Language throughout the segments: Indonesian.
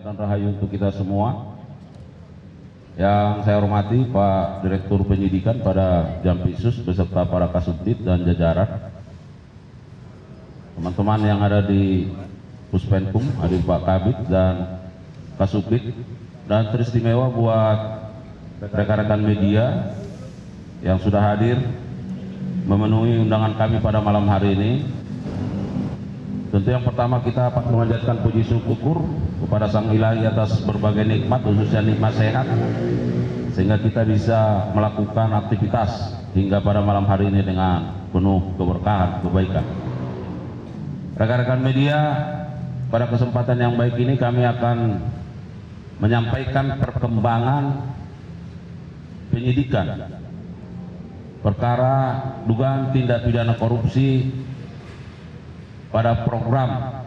dan rahayu untuk kita semua. Yang saya hormati Pak Direktur Penyidikan pada Jampitsus beserta para Kasubdit dan jajaran, teman-teman yang ada di Puspenkum, hadir Pak Kabid dan Kasubdit, dan teristimewa buat rekan-rekan media yang sudah hadir memenuhi undangan kami pada malam hari ini. Tentu yang pertama kita dapat memanjatkan puji syukur kepada Sang Ilahi atas berbagai nikmat, khususnya nikmat sehat, sehingga kita bisa melakukan aktivitas hingga pada malam hari ini dengan penuh keberkahan, kebaikan. Rekan-rekan media, pada kesempatan yang baik ini kami akan menyampaikan perkembangan penyidikan perkara dugaan tindak pidana korupsi pada program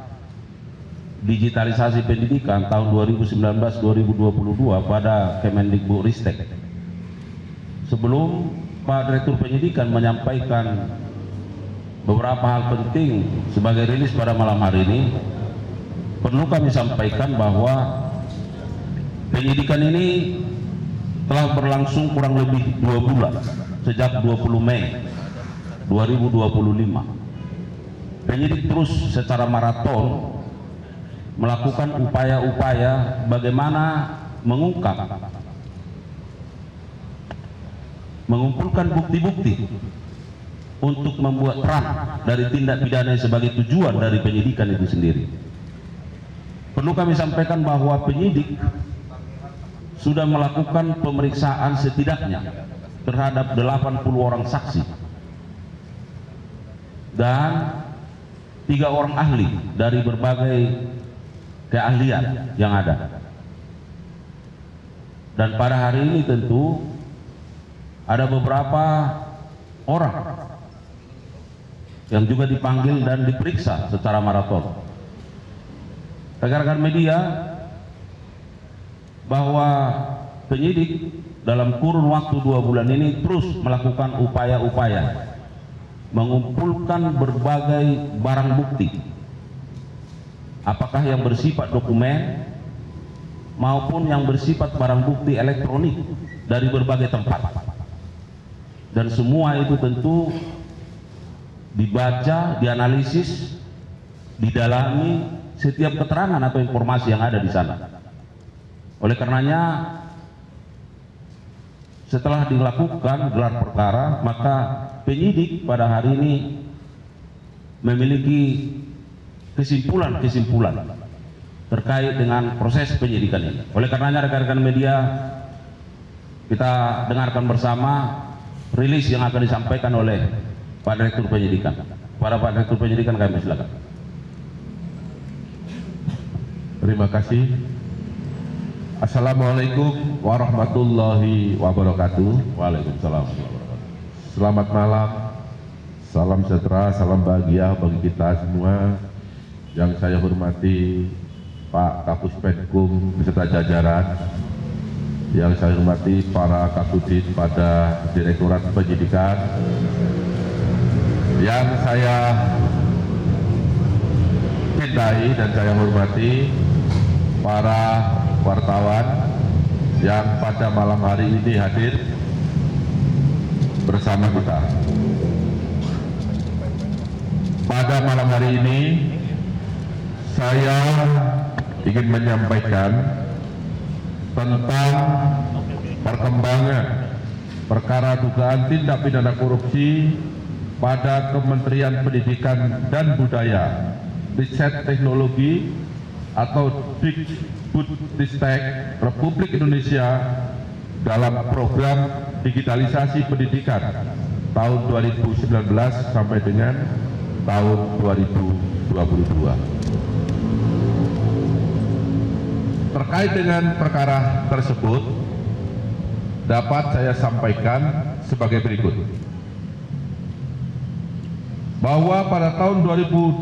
digitalisasi pendidikan tahun 2019-2022 pada Kemendikbudristek. Sebelum Pak Direktur Penyidikan menyampaikan beberapa hal penting sebagai rilis pada malam hari ini, perlu kami sampaikan bahwa penyidikan ini telah berlangsung kurang lebih 2 bulan, sejak 20 Mei 2025. Penyidik terus secara maraton melakukan upaya-upaya bagaimana mengumpulkan bukti-bukti untuk membuat terang dari tindak pidana sebagai tujuan dari penyidikan itu sendiri. Perlu kami sampaikan bahwa penyidik sudah melakukan pemeriksaan setidaknya terhadap 80 orang saksi dan 3 orang ahli dari berbagai keahlian yang ada. Dan pada hari ini tentu ada beberapa orang yang juga dipanggil dan diperiksa secara maraton. Rekan-rekan media, bahwa penyidik dalam kurun waktu 2 bulan ini terus melakukan upaya-upaya mengumpulkan berbagai barang bukti, apakah yang bersifat dokumen maupun yang bersifat barang bukti elektronik dari berbagai tempat, dan semua itu tentu dibaca, dianalisis, didalami setiap keterangan atau informasi yang ada di sana. Oleh karenanya, setelah dilakukan gelar perkara, maka penyidik pada hari ini memiliki kesimpulan-kesimpulan terkait dengan proses penyidikan ini. Oleh karenanya, rekan-rekan media, kita dengarkan bersama rilis yang akan disampaikan oleh Pak Direktur Penyidikan. Para Pak Direktur Penyidikan, kami silakan. Terima kasih. Assalamualaikum warahmatullahi wabarakatuh. Waalaikumsalam. Selamat malam, salam sejahtera, salam bahagia bagi kita semua. Yang saya hormati Pak Kapus Penkum beserta jajaran, yang saya hormati para Kasubdit pada Direktorat Penyidikan, yang saya cintai dan saya hormati para wartawan yang pada malam hari ini hadir bersama kita. Pada malam hari ini saya ingin menyampaikan tentang perkembangan perkara dugaan tindak pidana korupsi pada Kementerian Pendidikan dan Budaya, Riset Teknologi atau Dikbudristek Republik Indonesia dalam program digitalisasi pendidikan tahun 2019 sampai dengan tahun 2022. Terkait dengan perkara tersebut, dapat saya sampaikan sebagai berikut. Bahwa pada tahun 2020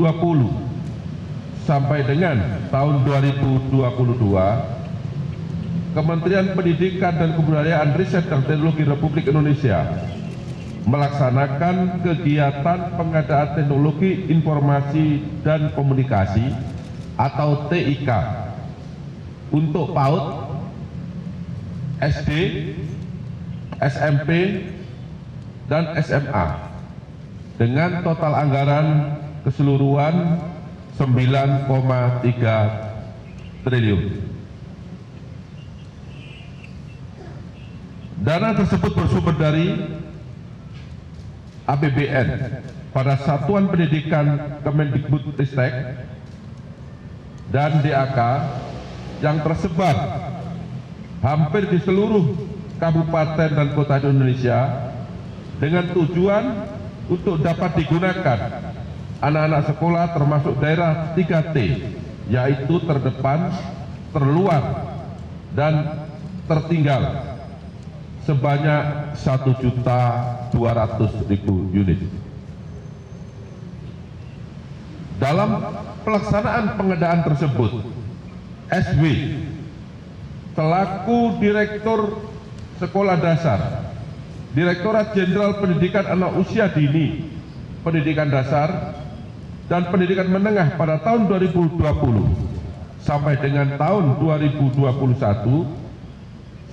sampai dengan tahun 2022, Kementerian Pendidikan dan Kebudayaan, Riset dan Teknologi Republik Indonesia melaksanakan kegiatan pengadaan teknologi informasi dan komunikasi atau TIK untuk PAUD, SD, SMP, dan SMA dengan total anggaran keseluruhan 9,3 triliun. Dana tersebut bersumber dari APBN pada Satuan Pendidikan Kemendikbudristek dan DAK yang tersebar hampir di seluruh kabupaten dan kota di Indonesia dengan tujuan untuk dapat digunakan anak-anak sekolah termasuk daerah 3T, yaitu terdepan, terluar, dan tertinggal sebanyak 1.200.000 unit. Dalam pelaksanaan pengadaan tersebut, SW selaku Direktur Sekolah Dasar, Direktorat Jenderal Pendidikan Anak Usia Dini, Pendidikan Dasar, dan Pendidikan Menengah pada tahun 2020 sampai dengan tahun 2021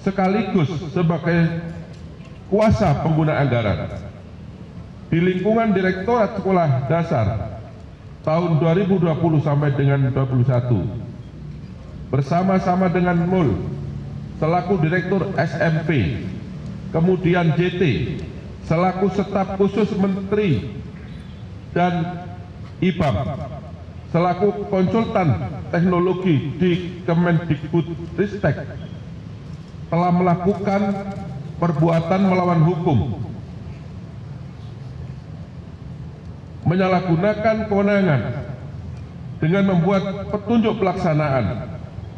sekaligus sebagai kuasa pengguna anggaran di lingkungan Direktorat Sekolah Dasar tahun 2020 sampai dengan 2021 bersama-sama dengan MUL selaku Direktur SMP, kemudian JT selaku Staf Khusus Menteri dan IBAM selaku konsultan teknologi di Kemendikbudristek telah melakukan perbuatan melawan hukum, menyalahgunakan kewenangan dengan membuat petunjuk pelaksanaan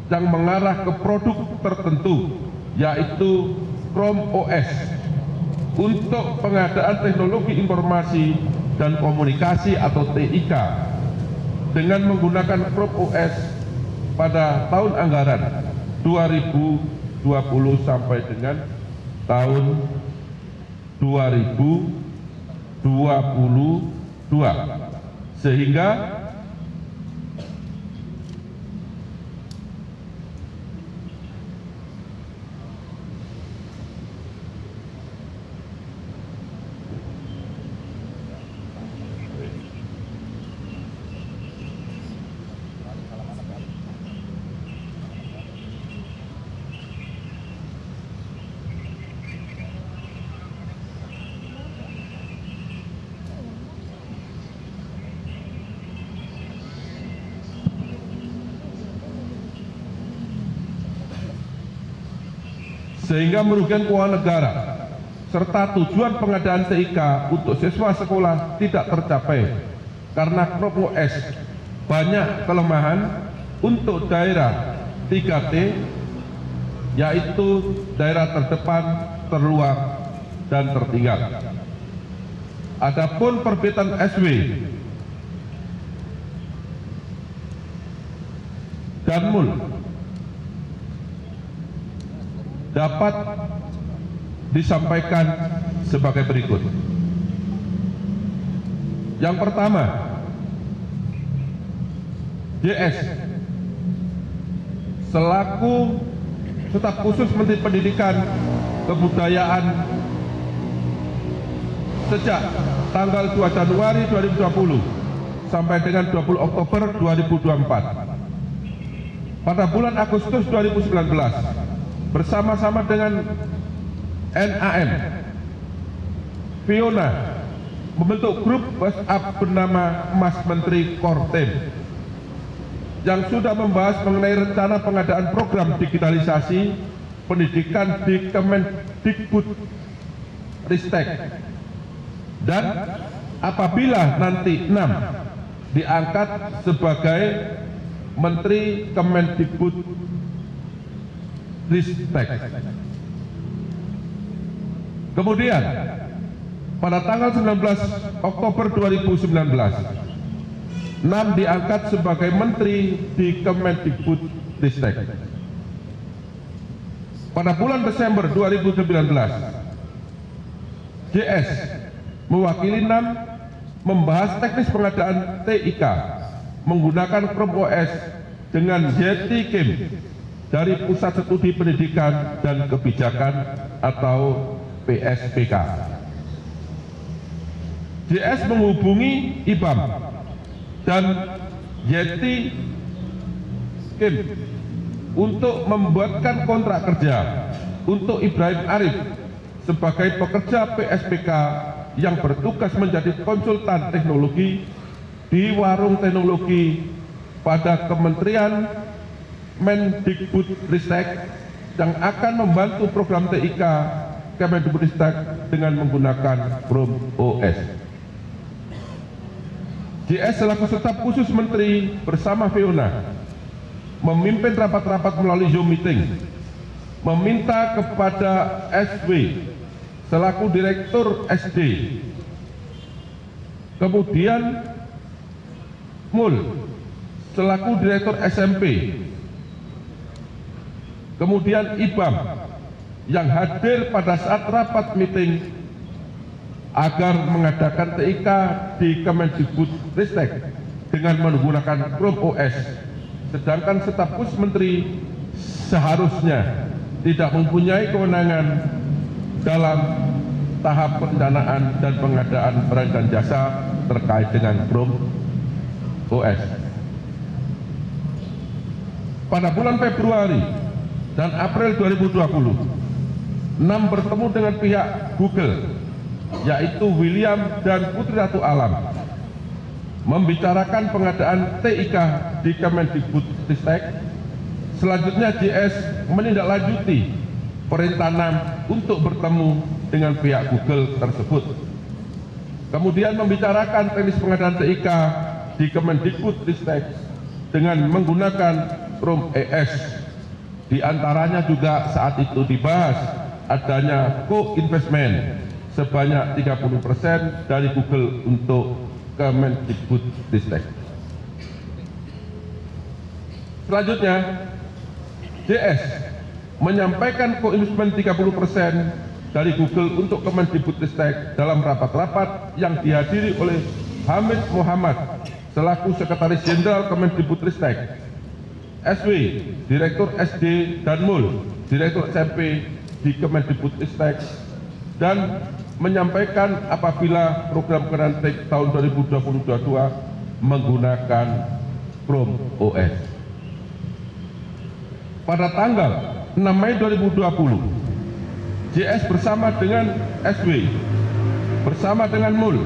yang mengarah ke produk tertentu, yaitu Chrome OS, untuk pengadaan teknologi informasi dan komunikasi atau TIK dengan menggunakan Chrome OS pada tahun anggaran 2020 sampai dengan tahun 2022, sehingga merugikan keuangan negara serta tujuan pengadaan TIK untuk siswa sekolah tidak tercapai karena Chrome OS banyak kelemahan untuk daerah 3T, yaitu daerah terdepan, terluar, dan tertinggal. Adapun perbitan SW dan MUL dapat disampaikan sebagai berikut. Yang pertama, JS selaku Staf Khusus Menteri Pendidikan Kebudayaan sejak tanggal 2 Januari 2020 sampai dengan 20 Oktober 2024. Pada bulan Agustus 2019 bersama-sama dengan NAM, Fiona membentuk grup WhatsApp bernama Mas Menteri Kortem yang sudah membahas mengenai rencana pengadaan program digitalisasi pendidikan di Kemendikbudristek, dan apabila nanti 6 diangkat sebagai Menteri Kemendikbudristek. Kemudian pada tanggal 19 Oktober 2019 6 diangkat sebagai Menteri di Kemendikbudristek. Pada bulan Desember 2019 JS mewakili 6 membahas teknis pengadaan TIK menggunakan Chrome OS dengan Yeti Kim dari Pusat Studi Pendidikan dan Kebijakan atau PSPK. JS menghubungi IBAM dan Yeti Kim untuk membuatkan kontrak kerja untuk Ibrahim Arif sebagai pekerja PSPK yang bertugas menjadi konsultan teknologi di warung teknologi pada Kementerian Mendikbudristek yang akan membantu program TIK Kemendikbudristek dengan menggunakan Chrome OS. JS selaku staf khusus Menteri bersama Fiona memimpin rapat-rapat melalui Zoom meeting, meminta kepada SW selaku Direktur SD, kemudian Mul selaku Direktur SMP, kemudian IBAM yang hadir pada saat rapat meeting agar mengadakan TIK di Kemendikbudristek dengan menggunakan Chrome OS, sedangkan staf khusus Menteri seharusnya tidak mempunyai kewenangan dalam tahap perencanaan dan pengadaan barang dan jasa terkait dengan Chrome OS. Pada bulan Februari dan April 2020, 6 bertemu dengan pihak Google, yaitu William dan Putri Ratu Alam, membicarakan pengadaan TIK di Kemendikbudristek. Selanjutnya JS menindaklanjuti perintah 6 untuk bertemu dengan pihak Google tersebut. Kemudian membicarakan teknis pengadaan TIK di Kemendikbudristek dengan menggunakan Chrome OS. Di antaranya juga saat itu dibahas adanya co-investment sebanyak 30% dari Google untuk Kemendikbudristek. Selanjutnya, JS menyampaikan co-investment 30% dari Google untuk Kemendikbudristek dalam rapat-rapat yang dihadiri oleh Hamid Muhammad selaku Sekretaris Jenderal Kemendikbudristek, SW, Direktur SD, dan Mul, Direktur SMP di Kemendikbudristek, dan menyampaikan apabila program Kementek tahun 2022 menggunakan Chrome OS. Pada tanggal 6 Mei 2020, JS bersama dengan SW, bersama dengan Mul,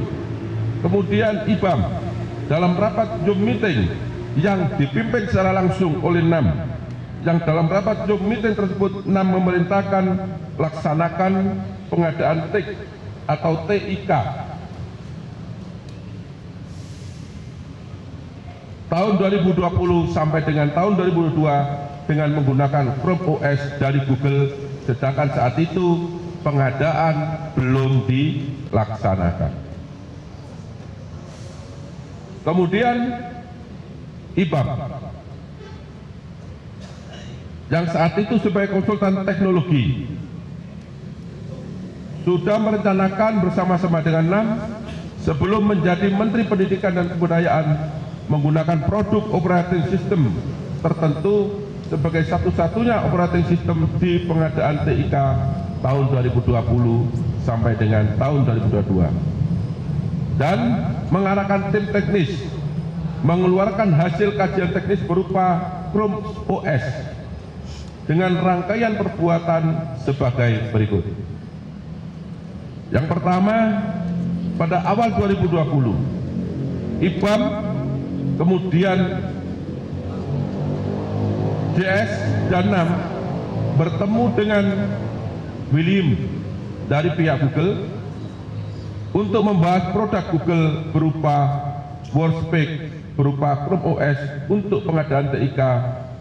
kemudian IBAM dalam rapat Zoom meeting yang dipimpin secara langsung oleh 6, yang dalam rapat Zoom meeting tersebut 6 memerintahkan laksanakan pengadaan TIK atau TIK tahun 2020 sampai dengan tahun 2022 dengan menggunakan Chrome OS dari Google, sedangkan saat itu pengadaan belum dilaksanakan. Kemudian IBAM yang saat itu sebagai konsultan teknologi sudah merencanakan bersama-sama dengan 6 sebelum menjadi Menteri Pendidikan dan Kebudayaan menggunakan produk operating system tertentu sebagai satu-satunya operating system di pengadaan TIK tahun 2020 sampai dengan tahun 2022, dan mengarahkan tim teknis mengeluarkan hasil kajian teknis berupa Chrome OS dengan rangkaian perbuatan sebagai berikut. Yang pertama, pada awal 2020, IBAM, kemudian JS dan 6 bertemu dengan William dari pihak Google untuk membahas produk Google berupa Workspace berupa Chrome OS untuk pengadaan TIK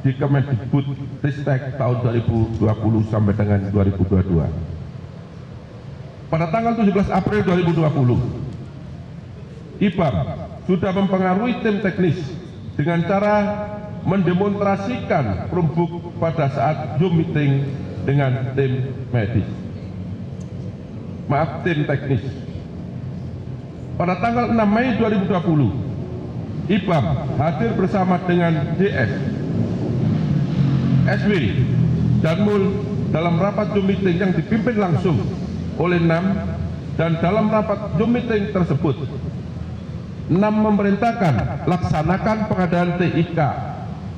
di Kemendikbudristek tahun 2020 sampai dengan 2022. Pada tanggal 17 April 2020, IBAM sudah mempengaruhi tim teknis dengan cara mendemonstrasikan Chromebook pada saat Zoom meeting dengan tim medis. Tim teknis. Pada tanggal 6 Mei 2020, IBAM hadir bersama dengan JS SW dan MUL dalam rapat Zoom meeting yang dipimpin langsung oleh NAM, dan dalam rapat Zoom meeting tersebut NAM memerintahkan laksanakan pengadaan TIK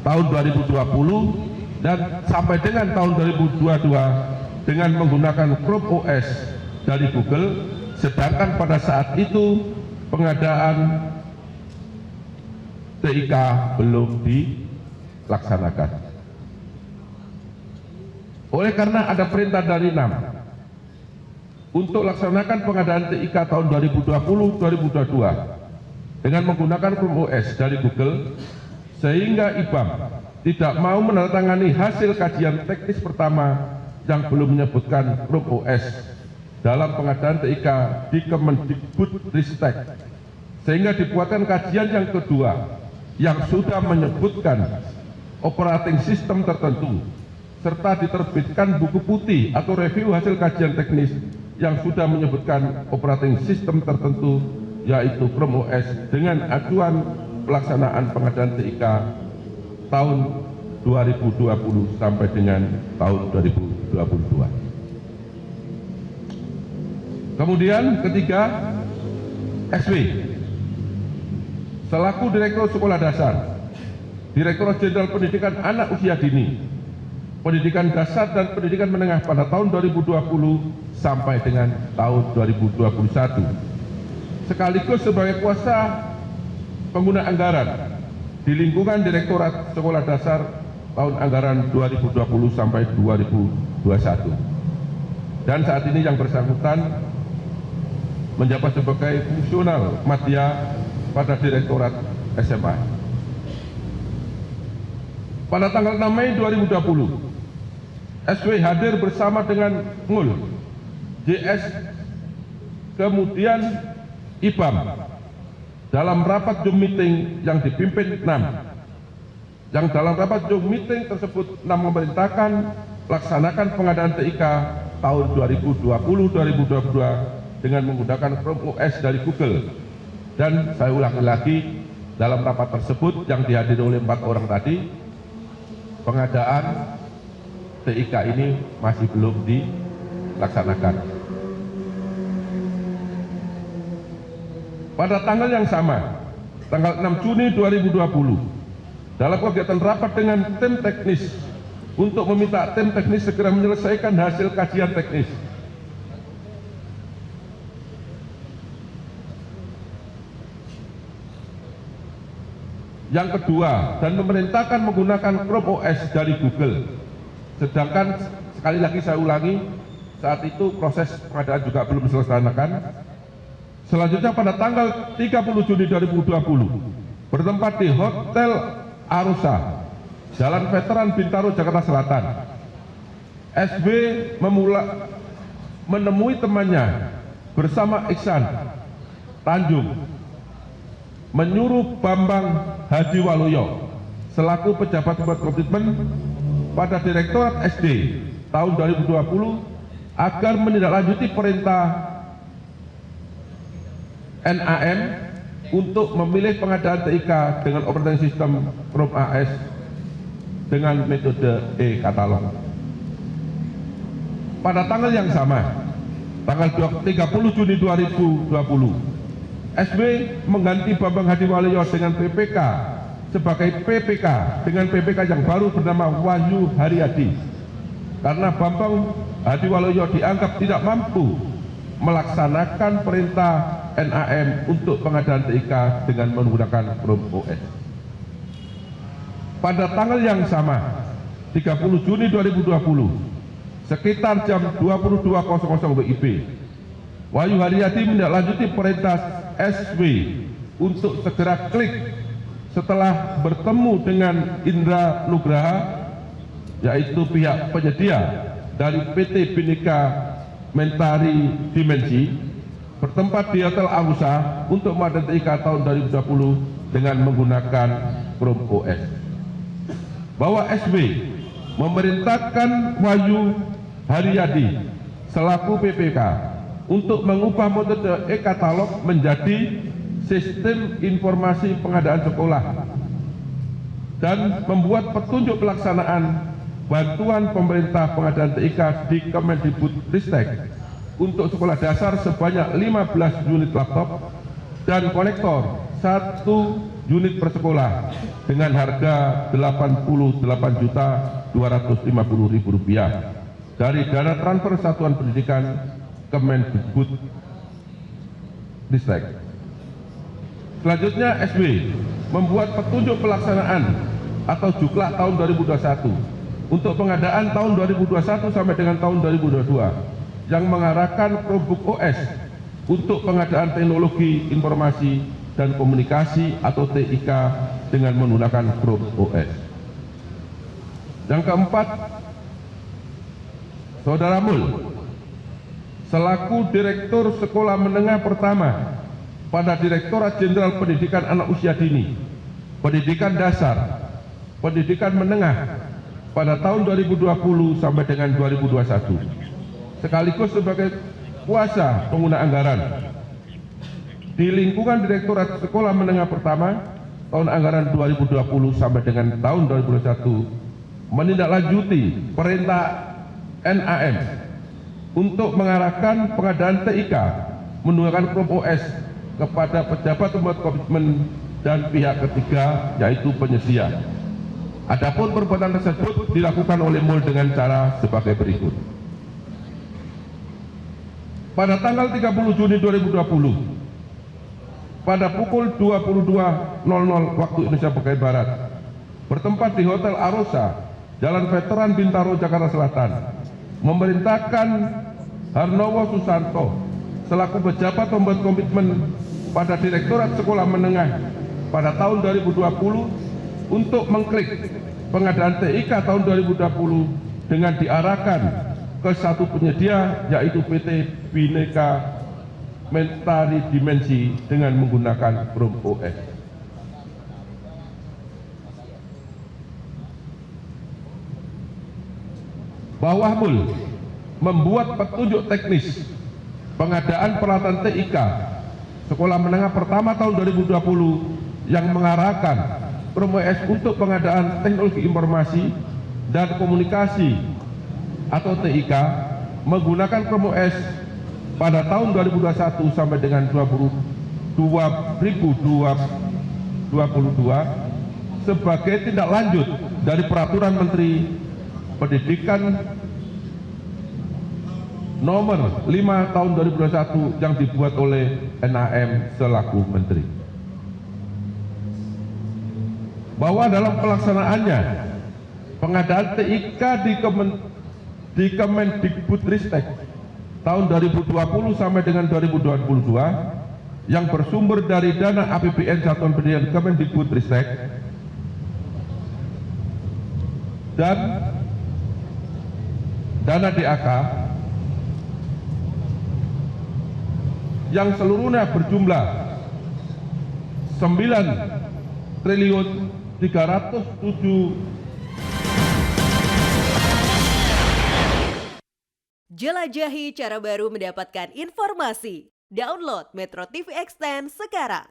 tahun 2020 dan sampai dengan tahun 2022 dengan menggunakan Chrome OS dari Google, sedangkan pada saat itu pengadaan TIK belum dilaksanakan. Oleh karena ada perintah dari NAM untuk laksanakan pengadaan TIK tahun 2020-2022 dengan menggunakan Chrome OS dari Google, sehingga IBAM tidak mau menandatangani hasil kajian teknis pertama yang belum menyebutkan Chrome OS dalam pengadaan TIK di Kemendikbudristek, sehingga dibuatkan kajian yang kedua yang sudah menyebutkan operating system tertentu, serta diterbitkan buku putih atau review hasil kajian teknis yang sudah menyebutkan operating system tertentu, yaitu Chrome OS, dengan acuan pelaksanaan pengadaan TIK tahun 2020 sampai dengan tahun 2022. Kemudian ketiga, SW selaku Direktur Sekolah Dasar, Direktorat Jenderal Pendidikan Anak Usia Dini, Pendidikan Dasar dan Pendidikan Menengah pada tahun 2020 sampai dengan tahun 2021, sekaligus sebagai kuasa pengguna anggaran di lingkungan Direktorat Sekolah Dasar tahun anggaran 2020 sampai 2021. Dan saat ini yang bersangkutan menjabat sebagai fungsional madya pada Direktorat SMA. Pada tanggal 6 Mei 2020, SW hadir bersama dengan MUL, JS, kemudian IBAM dalam rapat Zoom meeting yang dipimpin NAM. Yang dalam rapat Zoom meeting tersebut NAM memerintahkan laksanakan pengadaan TIK tahun 2020-2022 dengan menggunakan Chrome OS dari Google. Dan saya ulangi lagi, dalam rapat tersebut yang dihadiri oleh 4 orang tadi, pengadaan TIK ini masih belum dilaksanakan. Pada tanggal yang sama, tanggal 6 Juni 2020, dalam kegiatan rapat dengan tim teknis untuk meminta tim teknis segera menyelesaikan hasil kajian teknis, yang kedua, dan memerintahkan menggunakan Chrome OS dari Google. Sedangkan sekali lagi saya ulangi, saat itu proses pengadaan juga belum diselesaikan. Selanjutnya pada tanggal 30 Juni 2020, bertempat di Hotel Arusa, Jalan Veteran Bintaro, Jakarta Selatan, SW menemui temannya bersama Iksan Tanjung, menyuruh Bambang Hadiwaluyo selaku pejabat komitmen pada Direktorat SD tahun 2020 agar menindaklanjuti perintah NAM untuk memilih pengadaan TIK dengan operating system Chrome OS dengan metode e-katalog. Pada tanggal yang sama, tanggal 30 Juni 2020, SW mengganti Bambang Hadiwaluyo dengan PPK sebagai PPK dengan PPK yang baru bernama Wahyu Haryadi, karena Bambang Hadiwaluyo dianggap tidak mampu melaksanakan perintah NAM untuk pengadaan TIK dengan menggunakan Chrome OS. Pada tanggal yang sama, 30 Juni 2020, sekitar jam 22.00 WIB, Wahyu Haryadi menindaklanjuti perintah SW untuk segera klik setelah bertemu dengan Indra Nugraha, yaitu pihak penyedia dari PT Bhinneka Mentari Dimensi, bertempat di Hotel Arusa untuk pengadaan TIK tahun 2020 dengan menggunakan Chrome OS. Bahwa SW memerintahkan Wahyu Haryadi selaku PPK untuk mengubah metode e-katalog menjadi sistem informasi pengadaan sekolah dan membuat petunjuk pelaksanaan bantuan pemerintah pengadaan TIK di Kemendikbudristek untuk sekolah dasar sebanyak 15 unit laptop dan konektor 1 unit per sekolah dengan harga Rp88.250.000 dari dana transfer Satuan Pendidikan Kemendikbudristek. Selanjutnya SW membuat petunjuk pelaksanaan atau juklak tahun 2021 untuk pengadaan tahun 2021 sampai dengan tahun 2022 yang mengarahkan Chromebook OS untuk pengadaan teknologi informasi dan komunikasi atau TIK dengan menggunakan Chrome OS. Yang keempat, Saudara Mul selaku Direktur Sekolah Menengah Pertama pada Direktorat Jenderal Pendidikan Anak Usia Dini, Pendidikan Dasar, Pendidikan Menengah pada tahun 2020 sampai dengan 2021, sekaligus sebagai kuasa pengguna anggaran di lingkungan Direktorat Sekolah Menengah Pertama tahun anggaran 2020 sampai dengan tahun 2021 menindaklanjuti perintah NAM untuk mengarahkan pengadaan TIK menggunakan Chrome OS kepada pejabat pembuat komitmen dan pihak ketiga yaitu penyedia. Adapun perbuatan tersebut dilakukan oleh MUL dengan cara sebagai berikut. Pada tanggal 30 Juni 2020 pada pukul 22.00 waktu Indonesia bagian Barat bertempat di Hotel Arosa, Jalan Veteran Bintaro, Jakarta Selatan, memerintahkan Harnowo Susanto selaku pejabat pembuat komitmen pada Direktorat Sekolah Menengah pada tahun 2020 untuk mengklik pengadaan TIK tahun 2020 dengan diarahkan ke satu penyedia yaitu PT Bhinneka Mentari Dimensi dengan menggunakan Chrome OS. Bawahmul membuat petunjuk teknis pengadaan peralatan TIK Sekolah Menengah Pertama tahun 2020 yang mengarahkan Chrome OS untuk pengadaan teknologi informasi dan komunikasi atau TIK menggunakan Chrome OS pada tahun 2021 sampai dengan 2022 sebagai tindak lanjut dari Peraturan Menteri Pendidikan Nomor 5 tahun 2021 yang dibuat oleh NAM selaku Menteri. Bahwa dalam pelaksanaannya pengadaan TIK di Kemendikbudristek tahun 2020 sampai dengan 2022 yang bersumber dari dana APBN Satuan Pendidikan Kemendikbudristek dan dana DAK yang seluruhnya berjumlah 9.307. Jelajahi cara baru mendapatkan informasi. Download Metro TV Extend sekarang.